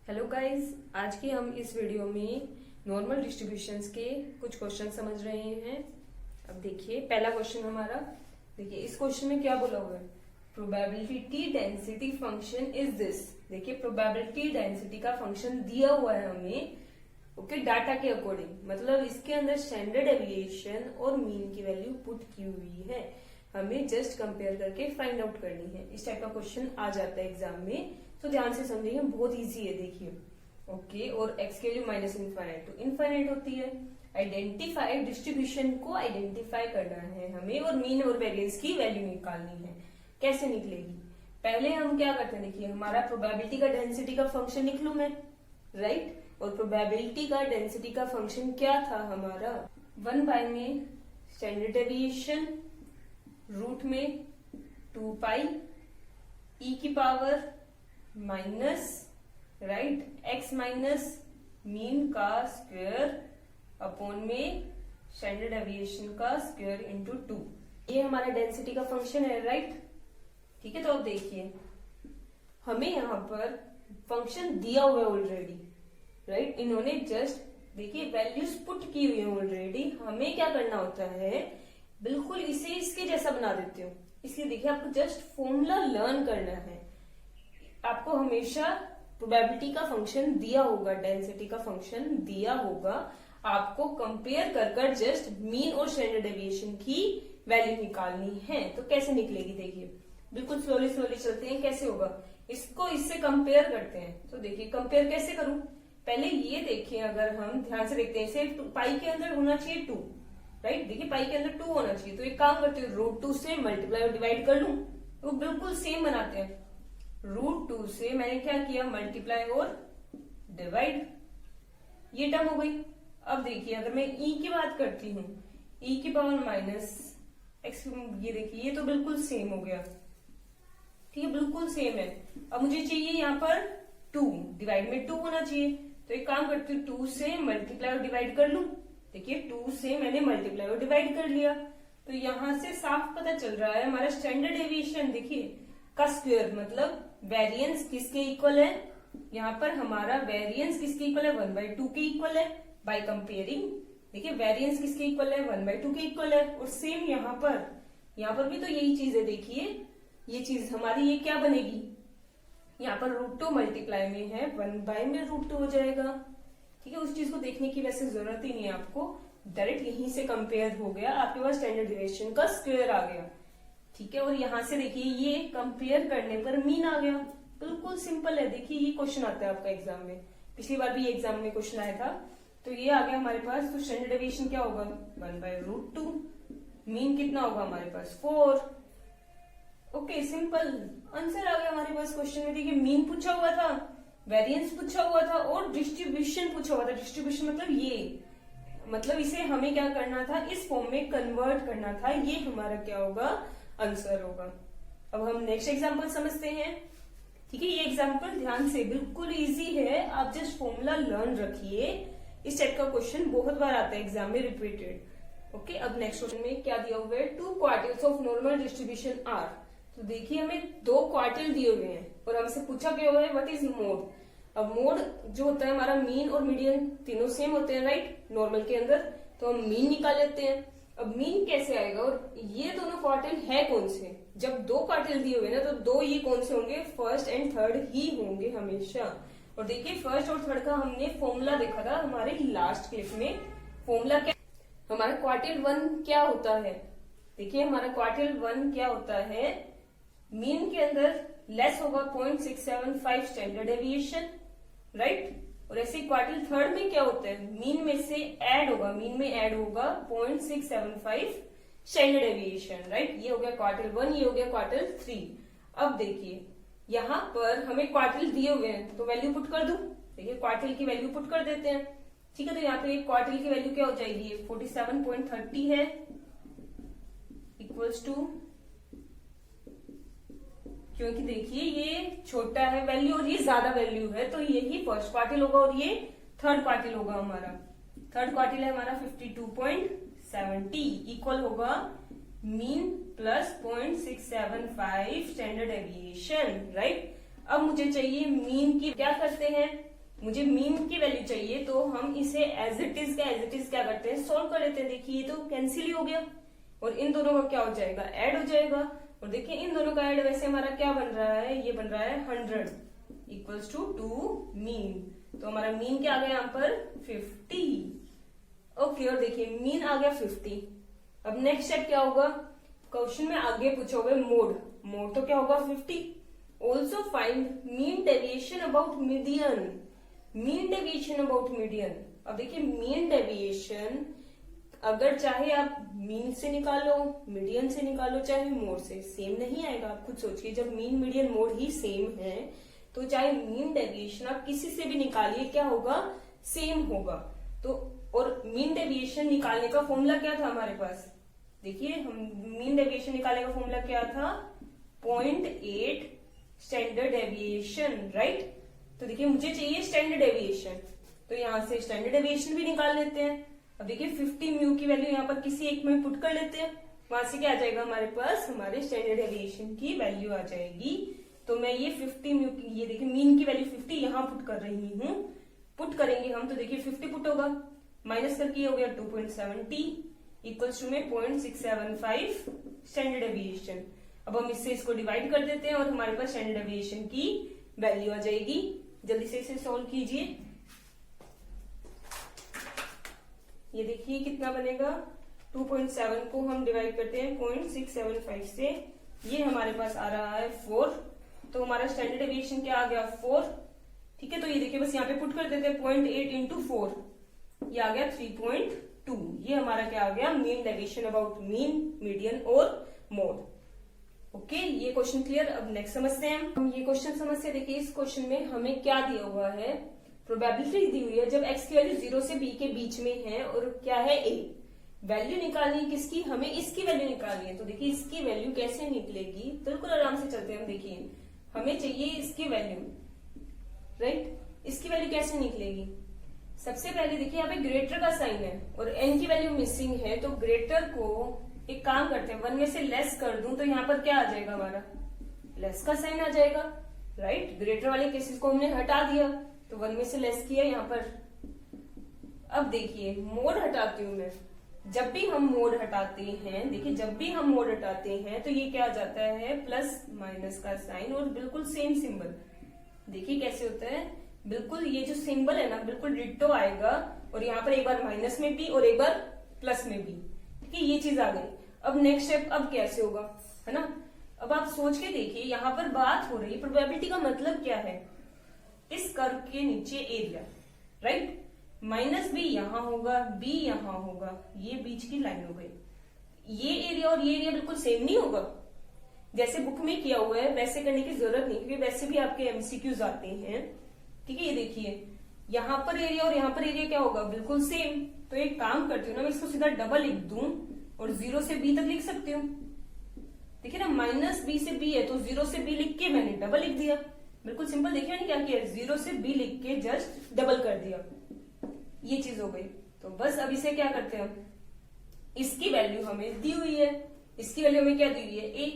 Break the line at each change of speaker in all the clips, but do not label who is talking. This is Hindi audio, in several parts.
हेलो गाइस, आज की हम इस वीडियो में नॉर्मल डिस्ट्रीब्यूशंस के कुछ क्वेश्चन समझ रहे हैं। अब देखिए पहला क्वेश्चन हमारा, देखिए इस क्वेश्चन में क्या बोला हुआ है, probability density function is this. देखिए प्रोबेबिलिटी डेंसिटी का फंक्शन दिया हुआ है हमें, ओके, डाटा के अकॉर्डिंग, मतलब इसके अंदर स्टैंडर्ड डेविएशन और मीन की वैल्यू पुट की हुई है, हमें जस्ट कंपेयर करके फाइंड आउट करनी है। इस टाइप का क्वेश्चन आ जाता है एग्जाम में, तो ध्यान से समझिए, बहुत इजी है। देखिए ओके, और एक्स की value minus infinite to infinite होती है। आइडेंटिफाई डिस्ट्रीब्यूशन को आइडेंटिफाई करना है हमें और मीन और वेरिएंस की वैल्यू निकालनी है। कैसे निकलेगी, पहले हम क्या करते हैं, देखिए हमारा प्रोबेबिलिटी का डेंसिटी का फंक्शन निकलू मैं, राइट, और प्रोबेबिलिटी का डेंसिटी का फंक्शन क्या था हमारा, 1 बाय में स्टैंडर्ड डेविएशन रूट में 2 पाई ई की power minus, right, x minus mean का स्क्वायर अपॉन में स्टैंडर्ड डेविएशन का स्क्वायर इंटू 2। ये हमारा डेंसिटी का फंक्शन है, राइट। ठीक है, तो अब देखिए हमें यहाँ पर फंक्शन दिया हुआ है ऑलरेडी, राइट, इन्होंने जस्ट देखिए वैल्यूज पुट की हुई है ऑलरेडी। हमें क्या करना होता है, बिल्कुल इसे इसके जैसा बना देते हो। इसलिए देखिए आपको जस्ट फॉर्मूला लर्न करना है। आपको हमेशा प्रोबेबिलिटी का फंक्शन दिया होगा, डेंसिटी का फंक्शन दिया होगा, आपको कंपेयर कर कर जस्ट मीन और स्टैंडर्ड डेविएशन की वैल्यू निकालनी है। तो कैसे निकलेगी, देखिए बिल्कुल स्लोली स्लोली चलते हैं। कैसे होगा, इसको इससे कंपेयर करते हैं। तो देखिए कंपेयर कैसे करूं, पहले ये देखिए, अगर हम ध्यान से देखते हैं, इसे पाई के अंदर होना चाहिए 2, राइट, देखिए पाई के अंदर 2 होना चाहिए। तो एक काम करते हैं, √2 से मल्टीप्लाई और डिवाइड कर लूं, तो बिल्कुल सेम बनाते हैं। √2 से मैंने क्या किया, मल्टीप्लाई और डिवाइड, ये टर्म हो गई। अब देखिए अगर मैं ई की बात करती हूँ, ई की पावर माइनस एक्स, ये देखिए ये तो बिल्कुल सेम हो गया, ठीक है, बिल्कुल सेम है। अब मुझे चाहिए यहाँ पर 2, डिवाइड में 2 होना चाहिए। तो एक काम करती हूँ, 2 से मल्टीप्लाई और डिवाइड कर लूं। देखिए 2 से मैंने मल्टीप्लाई और डिवाइड कर लिया, तो यहां से साफ पता चल रहा है हमारा स्टैंडर्ड डेविएशन देखिए का स्क्वायर, मतलब वेरिएंस किसके इक्वल है, यहाँ पर हमारा वेरिएंस किसके इक्वल है, 1/2 के इक्वल है। बाय कंपेयरिंग देखिए वेरिएंस किसके इक्वल है, 1/2 के इक्वल है। और सेम यहाँ पर भी तो यही चीज है। देखिए ये चीज हमारी ये क्या बनेगी, यहाँ पर √2 मल्टीप्लाई में है, 1 बाय में √2 हो जाएगा। ठीक है, उस चीज को देखने की वैसे जरूरत ही नहीं है आपको, डायरेक्ट यहीं से कंपेयर हो गया, आपके पास स्टैंडर्ड डेविएशन का स्क्वायर आ गया। ठीक है, और यहां से देखिए ये कंपेयर करने पर मीन आ गया, बिल्कुल सिंपल है। देखिए ये क्वेश्चन आता है आपका एग्जाम में, पिछली बार भी ये एग्जाम में क्वेश्चन आया था, तो ये आ गया हमारे पास। तो स्टैंडर्ड डेविएशन क्या होगा, 1/√2, मीन कितना होगा हमारे पास 4। ओके, सिंपल आंसर आ गया हमारे पास क्वेश्चन में। देखिए मीन पूछा हुआ था, वेरिएंस पूछा हुआ था और डिस्ट्रीब्यूशन पूछा हुआ था। डिस्ट्रीब्यूशन मतलब ये, मतलब इसे हमें क्या करना था, इस फॉर्म में कन्वर्ट करना था, ये हमारा क्या होगा, आंसर होगा। अब हम नेक्स्ट एग्जांपल समझते हैं। ठीक है, ये एग्जांपल ध्यान से, बिल्कुल इजी है, आप जस्ट फॉर्मूला लर्न रखिए। इस टाइप का क्वेश्चन बहुत बार आता है एग्जाम में, रिपीटेड। ओके, अब नेक्स्ट क्वेश्चन में क्या दिया हुआ है, 2 क्वार्टिल्स ऑफ नॉर्मल डिस्ट्रीब्यूशन आर। तो देखिए हमें 2 क्वार्टिल दिए हुए हैं और हमसे पूछा क्या हुआ है, व्हाट इज मोड। अब मोड जो होता है हमारा, मीन और मीडियन तीनों सेम होते हैं, राइट, नॉर्मल के अंदर, तो हम मीन निकाल लेते हैं। अब मीन कैसे आएगा, और ये दोनों क्वार्टिल है कौन से, जब 2 क्वार्टिल दिए हुए ना, तो 2 ये कौन से होंगे, फर्स्ट एंड थर्ड ही होंगे हमेशा। और देखिए फर्स्ट और थर्ड का हमने फॉर्मूला देखा था हमारे लास्ट क्लिप में। फॉर्मूला क्या, हमारा क्वार्टिल 1 क्या होता है, देखिए हमारा क्वार्टिल 1 क्या होता है, मीन के अंदर लेस होगा 0.675 स्टैंडर्ड डेविएशन, राइट, और ऐसे क्वार्टिल थर्ड में क्या होता है, मीन में से ऐड होगा, मीन में ऐड होगा 0.675 स्टैंडर्ड डेविएशन, राइट। ये हो गया क्वार्टिल 1, ये हो गया क्वार्टिल 3। अब देखिए यहाँ पर हमें क्वार्टिल दिए हुए हैं, तो वैल्यू पुट कर दूं। देखिए क्वार्टिल की वैल्यू पुट कर देते हैं। ठीक है, तो यहाँ पे क्वार्टिल की वैल्यू क्या हो जाएगी, 47.30 है, इक्वल्स टू, क्योंकि देखिए ये छोटा है वैल्यू और ये ज्यादा वैल्यू है, तो यही फर्स्ट क्वार्टिल होगा और ये थर्ड क्वार्टिल होगा हमारा। थर्ड क्वार्टिल है हमारा 52.70, इक्वल होगा mean plus 0.675 standard deviation, right. अब मुझे चाहिए मीन की, क्या करते हैं, मुझे मीन की वैल्यू चाहिए, तो हम इसे एज इट इज क्या करते हैं, सोल्व कर लेते हैं। देखिए ये तो कैंसिल ही हो गया और इन दोनों का क्या हो जाएगा, ऐड हो जाएगा। और देखिए इन दोनों का ऐड वैसे हमारा क्या बन रहा है, ये बन रहा है 100 इक्वल्स टू 2 मीन। तो हमारा मीन क्या आ गया यहाँ पर 50। ओके, और देखिए मीन आ गया 50। अब नेक्स्ट स्टेप क्या होगा, क्वेश्चन में आगे पूछोगे मोड तो क्या होगा 50। Also find mean deviation about median. अब देखिए मीन डेविएशन अगर चाहे आप मीन से निकालो, मीडियन से निकालो, चाहे मोड से, सेम नहीं आएगा। आप खुद सोचिए, जब मीन मीडियन मोड ही सेम है तो चाहे मीन डेविएशन आप किसी से भी निकालिए, क्या होगा, सेम होगा। तो और मीन डेविएशन निकालने का फॉर्मूला क्या था हमारे पास, देखिए हम मीन डेविएशन निकालने का फॉर्मूला क्या था, 0.8 स्टैंडर्ड डेविएशन, राइट। तो देखिए मुझे चाहिए स्टैंडर्ड डेविएशन, तो यहां से स्टैंडर्ड डेविएशन भी निकाल लेते हैं। अब देखिए 50 म्यू की वैल्यू यहाँ पर किसी एक में पुट कर लेते हैं, वहां से क्या आ जाएगा हमारे पास, हमारे स्टैंडर्ड डेविएशन की वैल्यू आ जाएगी। तो मैं ये 50 म्यू की, ये देखिए मीन की वैल्यू 50 यहाँ पुट कर रही हूँ। पुट करेंगे हम तो देखिए 50 पुट होगा, माइनस करके हो गया 2.70 इक्वल्स टू में 0.675 स्टैंडर्ड डेविएशन। अब हम इससे इसको डिवाइड कर देते हैं और हमारे पास स्टैंडर्ड डेविएशन की वैल्यू आ जाएगी। जल्दी से इसे सॉल्व कीजिए। ये देखिए कितना बनेगा, 2.7 को हम डिवाइड करते हैं 0.675 से, ये हमारे पास आ रहा है 4। तो हमारा स्टैंडर्ड डेविएशन क्या आ गया 4, ठीक है। तो ये देखिए बस यहाँ पे पुट कर देते हैं 0.8 इंटू 4, ये आ गया 3.2। ये हमारा क्या आ गया, mean deviation about mean, median और मोड। ओके, ये क्वेश्चन क्लियर। अब नेक्स्ट समझते हैं हम ये क्वेश्चन समझते हैं। देखिए इस क्वेश्चन में हमें क्या दिया हुआ है, प्रोबेबिलिटी दी हुई है जब x की वैल्यू 0 से b के बीच में है और क्या है a। वैल्यू निकालनी है किसकी, हमें इसकी वैल्यू निकालनी है। तो देखिए इसकी वैल्यू कैसे निकलेगी, बिल्कुल आराम से चलते हैं हम। देखिए हमें चाहिए इसकी वैल्यू, राइट। इसकी वैल्यू कैसे निकलेगी, सबसे पहले देखिए यहाँ पे ग्रेटर का साइन है और n की वैल्यू मिसिंग है, तो ग्रेटर को एक काम करते हैं, 1 में से लेस कर दूं तो यहाँ पर क्या आ जाएगा, हमारा लेस का साइन आ जाएगा, राइट। ग्रेटर वाले केसेस को हमने हटा दिया, तो 1 में से लेस किया यहाँ पर। अब देखिए मोड हटाती हूं मैं, जब भी हम मोड हटाते हैं, देखिए जब भी हम मोड हटाते हैं तो ये क्या आ जाता है, प्लस माइनस का साइन और बिल्कुल सेम सिंबल। देखिए कैसे होता है, बिल्कुल ये जो सिंबल है ना बिल्कुल डिट्टो आएगा, और यहाँ पर एक बार माइनस में भी और एक बार प्लस में भी, ठीक है, ये चीज आ गई। अब नेक्स्ट स्टेप अब कैसे होगा, है ना। अब आप सोच के देखिए, यहाँ पर बात हो रही है प्रोबेबिलिटी का मतलब क्या है, इस कर्व के नीचे एरिया, राइट। माइनस बी यहां होगा, बी यहां होगा, ये बीच की लाइन हो गई। ये एरिया और ये एरिया बिल्कुल सेम नहीं होगा, जैसे बुक में किया हुआ है वैसे करने की जरूरत नहीं, क्योंकि वैसे भी आपके एमसीक्यूज आते हैं, ठीक है। ये देखिए यहाँ पर एरिया और यहाँ पर एरिया क्या होगा, बिल्कुल सेम। तो एक काम करती हूँ ना, मैं इसको सीधा डबल लिख दूं और 0 से b तक लिख सकती हूँ। देखिए ना, माइनस b से b है तो 0 से b लिख के मैंने डबल लिख दिया, बिल्कुल सिंपल। देखिए मैंने क्या किया, 0 से b लिख के जस्ट डबल कर दिया, ये चीज हो गई। तो बस अब इसे क्या करते हैं, इसकी वैल्यू हमें दी हुई है, इसकी वैल्यू हमें क्या दी हुई है, a।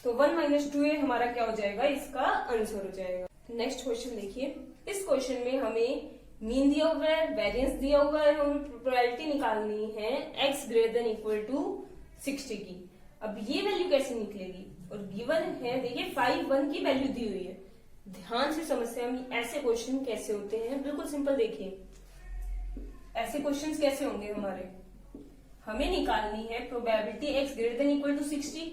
तो 1 - 2a हमारा क्या हो जाएगा, इसका आंसर हो जाएगा। नेक्स्ट क्वेश्चन देखिए, इस क्वेश्चन में हमें मीन दिया हुआ है, वेरिएंस दिया हुआ है, हमें प्रोबेबिलिटी निकालनी है x > 60 की। अब ये वैल्यू कैसे निकलेगी, और गिवन है देखिए 5 1 की वैल्यू दी हुई है। ध्यान से समझते हैं ऐसे क्वेश्चन कैसे होते हैं, बिल्कुल सिंपल। देखिए ऐसे क्वेश्चंस कैसे होंगे हमारे, हमें निकालनी है प्रोबेबिलिटी x > 60,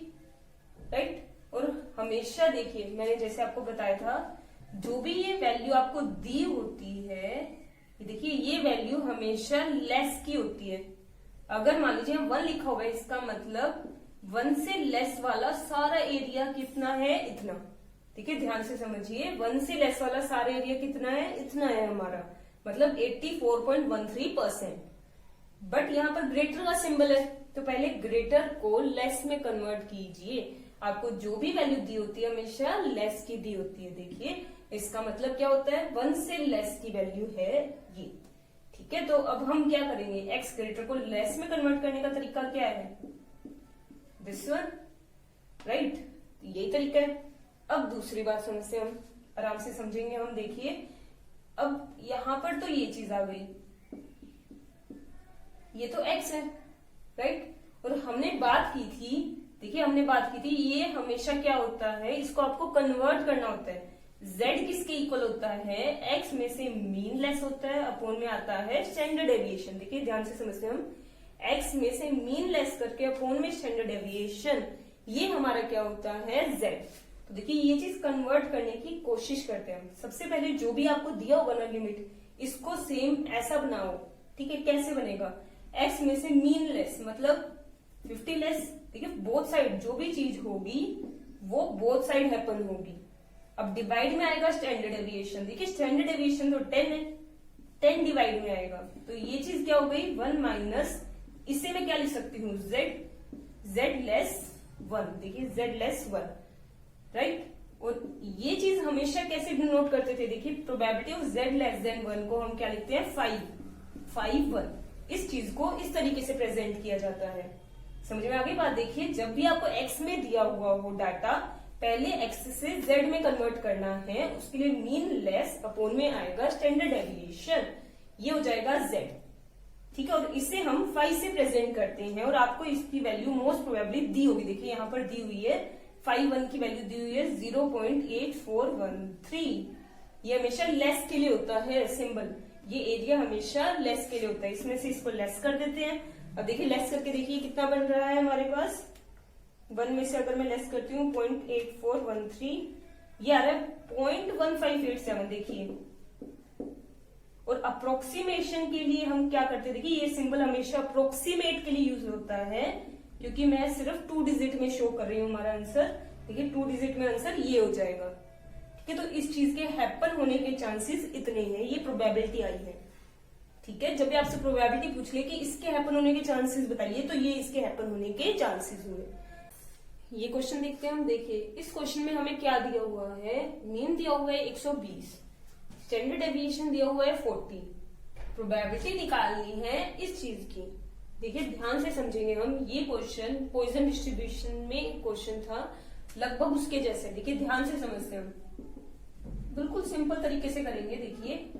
राइट। और हमेशा देखिए मैंने जैसे आपको बताया था, जो भी ये वैल्यू आपको दी होती है, देखिए ये वैल्यू हमेशा लेस की होती है। अगर मान लीजिए 1 लिखा हुआ है, इसका मतलब 1 से लेस वाला सारा एरिया कितना है, इतना। ठीक है, ध्यान से समझिए, 1 से लेस वाला सारा एरिया कितना है, इतना है हमारा, मतलब 84.13%। बट यहाँ पर ग्रेटर का सिंबल है, तो पहले ग्रेटर को लेस में कन्वर्ट कीजिए। आपको जो भी वैल्यू दी होती है हमेशा लेस की दी होती है। देखिए इसका मतलब क्या होता है, 1 से लेस की वैल्यू है ये। ठीक है, तो अब हम क्या करेंगे, एक्स ग्रेटर को लेस में कन्वर्ट करने का तरीका क्या है, दिस वन, राइट, यही तरीका है। अब दूसरी बात समझते हैं हम, आराम से समझेंगे हम। देखिए अब यहां पर तो ये चीज आ गई, ये तो x है, राइट। और हमने बात की थी, देखिए हमने बात की थी, ये हमेशा क्या होता है, इसको आपको कन्वर्ट करना होता है। z किसके इक्वल होता है, x में से मीन लेस होता है, अपॉन में आता है स्टैंडर्ड डेविएशन। देखिए ध्यान से समझते हैं हम, x में से मीन लेस करके अपॉन में स्टैंडर्ड डेविएशन, ये हमारा क्या होता है, z। तो देखिए ये चीज कन्वर्ट करने की कोशिश करते हैं हम। सबसे पहले जो भी आपको दिया होगा ना लिमिट, इसको सेम ऐसा बनाओ, ठीक है। कैसे बनेगा, x में से मीन लेस मतलब 50 लेस, ठीक है। बोथ साइड जो भी चीज होगी वो बोथ साइड हैपन होगी। अब डिवाइड में आएगा स्टैंडर्ड डेविएशन, देखिए स्टैंडर्ड डेविएशन तो 10 है, 10 डिवाइड में आएगा, तो ये चीज क्या हो गई 1 माइनस, इसे मैं क्या लिख सकती हूँ z लेस 1, देखिए z लेस 1, राइट। और ये चीज हमेशा कैसे डिनोट करते थे, देखिए probability of z less than 1 को हम क्या लिखते हैं 5 1। इस चीज को इस तरीके से प्रेजेंट किया जाता है। समझ में आ गई बात। देखिए जब भी आपको x में दिया हुआ हो डाटा, पहले x से z में कन्वर्ट करना है, उसके लिए मीन लेस अपॉन में आएगा स्टैंडर्ड डेविएशन, ये हो जाएगा z, ठीक है। और इसे हम 5 से प्रेजेंट करते हैं और आपको इसकी वैल्यू मोस्ट प्रोबेबली दी होगी, देखिए यहाँ पर दी हुई है 5 1 की वैल्यू दी हुई है 0.8413। ये हमेशा लेस के लिए होता है सिंबल, ये एरिया हमेशा लेस के लिए होता है, इसमें से इसको लेस कर देते हैं। अब देखिए लेस करके देखिए कितना बन रहा है हमारे पास, 1 में से अगर मैं लेस करती हूँ 0.8413, ये आ रहा है 0.1587, देखिए। और अप्रोक्सीमेशन के लिए हम क्या करते हैं, देखिए ये सिंबल हमेशा अप्रोक्सीमेट के लिए यूज होता है, क्योंकि मैं सिर्फ 2 डिजिट में शो कर रही हूँ हमारा आंसर, देखिए 2 डिजिट में आंसर ये हो जाएगा, ठीक है। तो इस चीज के हैपन होने के चांसेस इतने हैं, ये प्रोबेबिलिटी आई है, ठीक है। जब भी आपसे प्रोबेबिलिटी पूछ ले कि इसके हैपन होने के चांसेस बताइए, तो ये इसके हैपन होने के चांसेस हुए। ये क्वेश्चन देखते हैं हम। देखिए इस क्वेश्चन में हमें क्या दिया हुआ है, मीन दिया हुआ है 120, स्टैंडर्ड डेविएशन दिया हुआ है 40, प्रोबेबिलिटी निकालनी है इस चीज की। देखिए ध्यान से समझेंगे हम, ये क्वेश्चन पॉइजन डिस्ट्रीब्यूशन में क्वेश्चन था, लगभग उसके जैसे। देखिए ध्यान से समझते हैं हम, बिल्कुल सिंपल तरीके से करेंगे। देखिए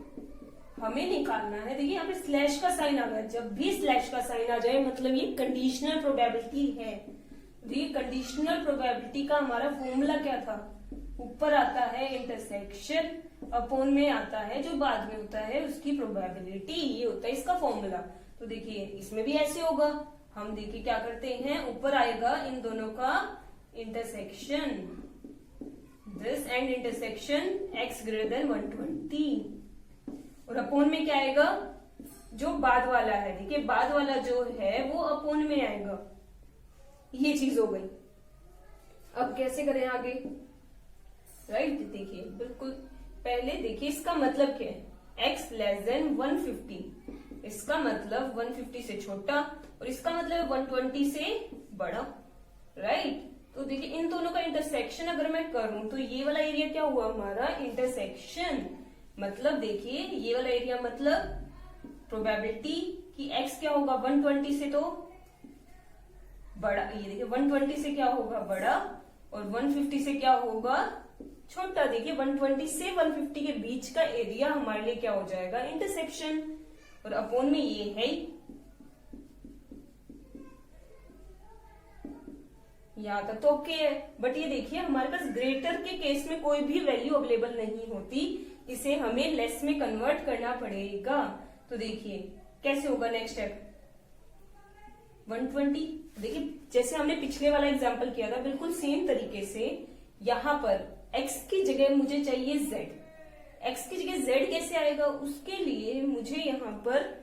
हमें निकालना है, देखिए यहाँ पे स्लैश का साइन आ गया, जब भी स्लैश का साइन आ जाए मतलब ये कंडीशनल प्रोबेबिलिटी है। देखिए कंडीशनल प्रोबेबिलिटी का हमारा फॉर्मूला क्या था, ऊपर आता है इंटरसेक्शन, अपॉन में आता है जो बाद में होता है उसकी प्रोबेबिलिटी, ये होता है इसका फॉर्मूला। तो देखिए इसमें भी ऐसे होगा, हम देखिए क्या करते हैं, ऊपर आएगा इन दोनों का intersection, this and intersection x greater than 120, और अपॉन में क्या आएगा, जो बाद वाला है, देखिए बाद वाला जो है वो अपॉन में आएगा, ये चीज हो गई। अब कैसे करें आगे, राइट। देखिए बिल्कुल पहले देखिए इसका मतलब क्या है, x लेस देन 150, इसका मतलब 150 से छोटा, और इसका मतलब 120 से बड़ा, राइट। तो देखिए इन दोनों का इंटरसेक्शन अगर मैं करूं तो ये वाला एरिया क्या हुआ हमारा, इंटरसेक्शन, मतलब देखिए ये वाला एरिया मतलब प्रोबेबिलिटी कि x क्या होगा 120 से तो बड़ा, ये देखिए 120 से क्या होगा बड़ा, और 150 से क्या होगा छोटा। देखिए 120 से 150 के बीच का एरिया हमारे लिए क्या हो जाएगा, इंटरसेक्शन, और अपॉन में ये है, यहां तक तो ओके है। बट ये देखिए हमारे पास ग्रेटर के केस में कोई भी वैल्यू अवेलेबल नहीं होती, इसे हमें लेस में कन्वर्ट करना पड़ेगा। तो देखिए कैसे होगा नेक्स्ट स्टेप, 120, देखिए जैसे हमने पिछले वाला एग्जांपल किया था बिल्कुल सेम तरीके से, यहां पर x की जगह मुझे चाहिए z, x की जगह z कैसे आएगा, उसके लिए मुझे यहाँ पर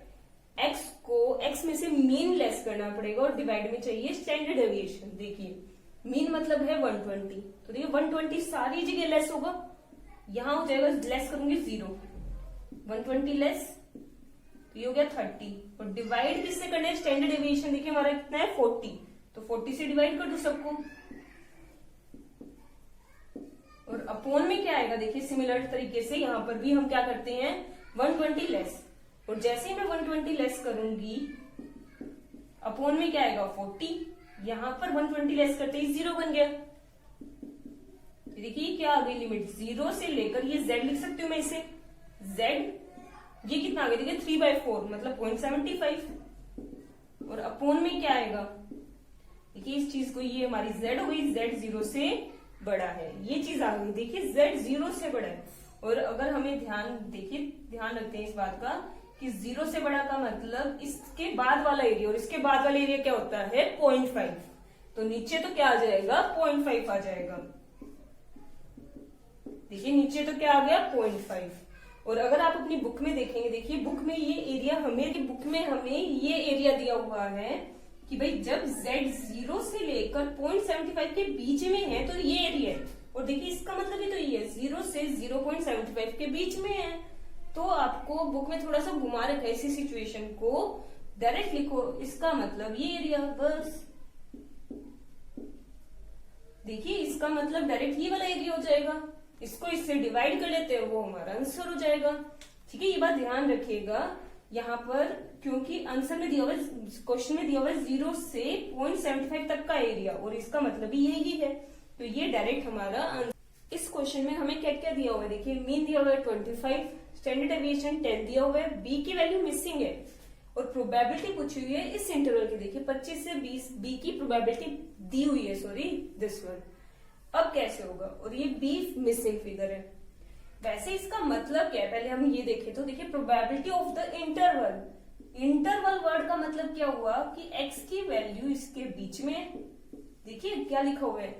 x में से मीन लेस करना पड़ेगा, और डिवाइड में चाहिए स्टैंडर्ड डेविएशन। देखिए मीन मतलब है 120, तो देखिए 120 सारी जगह लेस होगा, यहां हो जाएगा लेस करूंगी 0, 120 लेस, तो ये हो गया 30, और डिवाइड किससे करना है, स्टैंडर्ड डेविएशन। देखिए हमारा कितना है 40, तो 40 से डिवाइड कर दो सबको, और अपॉन में क्या आएगा, देखिए सिमिलर तरीके से यहां पर भी हम क्या करते हैं 120 लेस, और जैसे ही मैं 120 लेस करूंगी अपॉन में क्या आएगा 40, यहां पर 120 लेस करते ही 0 बन गया। देखिए क्या आ गई लिमिट, 0 से लेकर ये z लिख सकती हूँ मैं इसे, z ये कितना आ गया देखिए 3/4 मतलब 0.75 और अपोन में क्या आएगा देखिए इस चीज को, ये हमारी z हो गई, z 0 से बड़ा है, ये चीज आ गई देखिए z 0 से बड़ा है। और अगर हमें ध्यान रखते हैं इस बात का कि 0 से बड़ा का मतलब इसके बाद वाला एरिया, और इसके बाद वाला एरिया क्या होता है 0.5, तो नीचे तो क्या आ जाएगा 0.5 आ जाएगा। देखिए नीचे तो क्या आ गया 0.5। और अगर आप अपनी बुक में देखेंगे, देखिए बुक में ये एरिया हमें ये एरिया दिया हुआ है कि भाई जब z 0 से लेकर 0.75 के बीच में है तो ये एरिया है, और देखिए इसका मतलब ही तो ये 0 से 0.75 के बीच में है। तो आपको बुक में थोड़ा सा घुमा रखा है इसी सिचुएशन को, डायरेक्ट लिखो इसका मतलब ये एरिया, बस देखिए इसका मतलब डायरेक्ट ये वाला एरिया हो जाएगा, इसको इससे डिवाइड कर लेते हैं वो हमारा आंसर हो जाएगा। ठीक है, ये बात ध्यान रखिएगा यहाँ पर, क्योंकि आंसर में दिया हुआ क्वेश्चन में दिया हुआ 0 से 0.75 तक का एरिया, और इसका मतलब ही यही है, तो ये डायरेक्ट हमारा आंसर। इस क्वेश्चन में हमें क्या क्या दिया हुआ है, देखिए मीन दिया हुआ है 25, स्टैंडर्ड डेविएशन 10 दिया हुआ है, बी की वैल्यू मिसिंग है, और प्रोबेबिलिटी पूछी हुई है इस इंटरवल की, देखिए 25 से 20 बी की प्रोबेबिलिटी दी हुई है, सॉरी दिस वन। अब कैसे होगा, और ये बी मिसिंग फिगर है। वैसे इसका मतलब क्या है पहले हम ये देखें तो देखिए probability of the interval word का मतलब क्या हुआ कि x की वैल्यू इसके बीच में, देखिए क्या लिखा हुआ है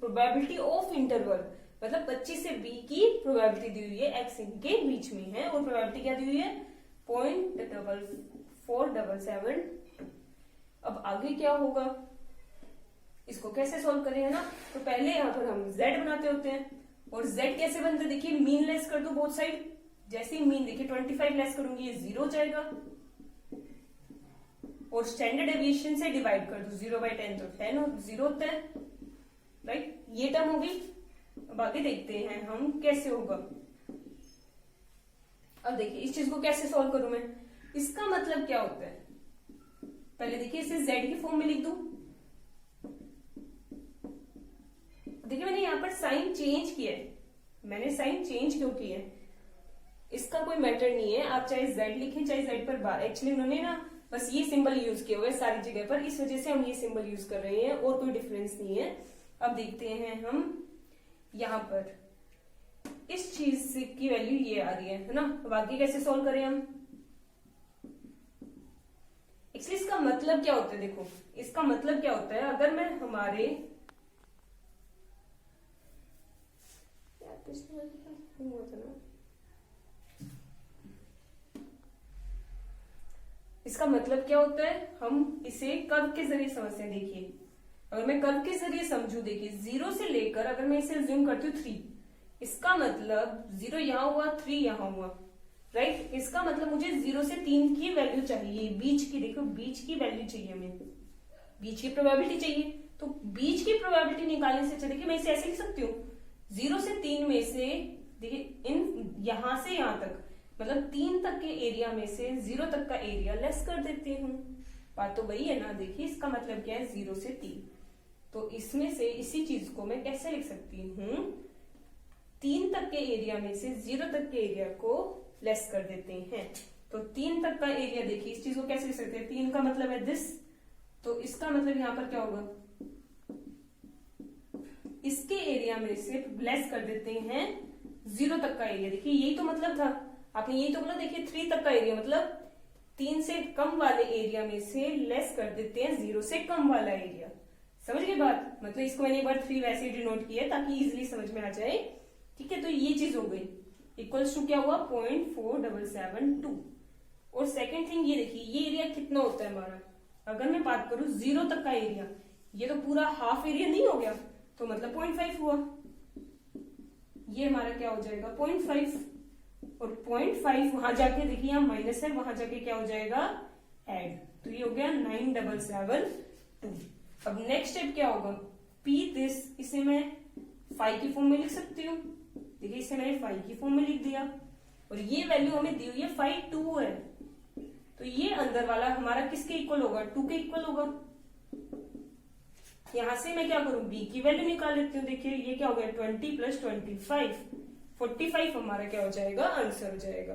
प्रोबेबिलिटी ऑफ इंटरवल, मतलब 25 से b की प्रोबेबिलिटी दी हुई है, x इनके बीच में है, और प्रोबेबिलिटी क्या दी हुई है 0.4772। अब आगे क्या होगा, इसको कैसे सॉल्व करें, है ना। तो पहले यहाँ पर हम z बनाते होते हैं, और z कैसे बनते हैं, देखिए मीन लेस कर दो बोथ साइड, जैसे ही मीन देखिए 25 लेस करूंगी ये 0 हो जाएगा, और स्टैंडर्ड डेविएशन से डिवाइड कर दो 0/10 तो 0 होता है, राइट, ये टर्म होगी। अब आगे देखते हैं हम कैसे होगा। अब देखिए इस चीज को कैसे सॉल्व करूं मैं, इसका मतलब क्या होता है, पहले देखिए इसे z की फॉर्म में लिख दूं। देखिए मैंने यहाँ पर साइन चेंज किया है, मैंने साइन चेंज क्यों किया है, इसका कोई मैटर नहीं है, आप चाहे z लिखें चाहे z पर बार, एक्चुअली उन्होंने ना बस ये सिंबल यूज किया हुआ है सारी जगह पर, इस वजह से हम ये सिंबल यूज कर रहे हैं, और कोई डिफरेंस नहीं है। अब देखते हैं हम यहाँ पर इस चीज की वैल्यू ये आ रही है ना, अब आगे कैसे सॉल्व करें हम। एक्चुअली इसका मतलब क्या होता है, देखो इसका मतलब क्या होता है, अगर मैं हमारे हुआ था ना, इसका मतलब क्या होता है, हम इसे कर्व के जरिए समझते हैं। देखिए अगर मैं कर्व के जरिए समझू, देखिए 0 से लेकर अगर मैं इसे अज्यूम करती हूँ 3, इसका मतलब 0 यहाँ हुआ 3 यहाँ हुआ, राइट, इसका मतलब मुझे 0 से 3 की वैल्यू चाहिए, बीच की, देखो बीच की वैल्यू चाहिए हमें, बीच की प्रोबेबिलिटी चाहिए। तो बीच की प्रोबेबिलिटी निकालने से अच्छा देखिए मैं इसे ऐसे लिख सकती हूँ 0 से 3 में से, देखिए इन यहां से यहां तक मतलब 3 तक के एरिया में से 0 तक का एरिया लेस कर देती हूँ, बात तो वही है ना। देखिए इसका मतलब क्या है 0 से 3, तो इसमें से इसी चीज को मैं कैसे लिख सकती हूँ, 3 तक के एरिया में से 0 तक के एरिया को लेस कर देते हैं, तो 3 तक का एरिया, देखिए इस चीज को कैसे लिख सकते हैं, 3 का मतलब है दिस, तो इसका मतलब यहाँ पर क्या होगा, इसके एरिया में से लेस कर देते हैं 0 तक का एरिया। देखिए यही तो मतलब था, आपने यही तो बोला, देखिए 3 तक का एरिया मतलब 3 से कम वाले एरिया में से लेस कर देते हैं 0 से कम वाला एरिया। समझ गए बात, मतलब इसको मैंने एक बार 3 वैसे डिनोट किया ताकि इजिली समझ में आ जाए। ठीक है, तो ये चीज हो गई, इक्वल्स टू क्या हुआ 0.4772। और सेकेंड थिंग ये देखिए, ये एरिया कितना होता है हमारा, अगर मैं बात करूं 0 तक का एरिया, ये तो पूरा हाफ एरिया नहीं हो गया, तो मतलब 0.5 हुआ, ये हमारा क्या हो जाएगा 0.5, और 0.5 वहां जाके देखिए यहाँ माइनस है, वहां जाके क्या हो जाएगा ऐड, तो ये हो गया 9772। अब नेक्स्ट स्टेप क्या होगा, पी दिस, इसे मैं 5 की फॉर्म में लिख सकती हूँ, देखिए इसे मैंने 5 की फॉर्म में लिख दिया, और ये वैल्यू हमें दी हुई है 5 2 है, तो ये अंदर वाला हमारा किसके इक्वल होगा 2 के इक्वल होगा। यहां से मैं क्या करूं, b की वैल्यू निकाल लेती हूँ, देखिए ये क्या हो गया 20 + 25 45 हमारा क्या हो जाएगा, आंसर हो जाएगा।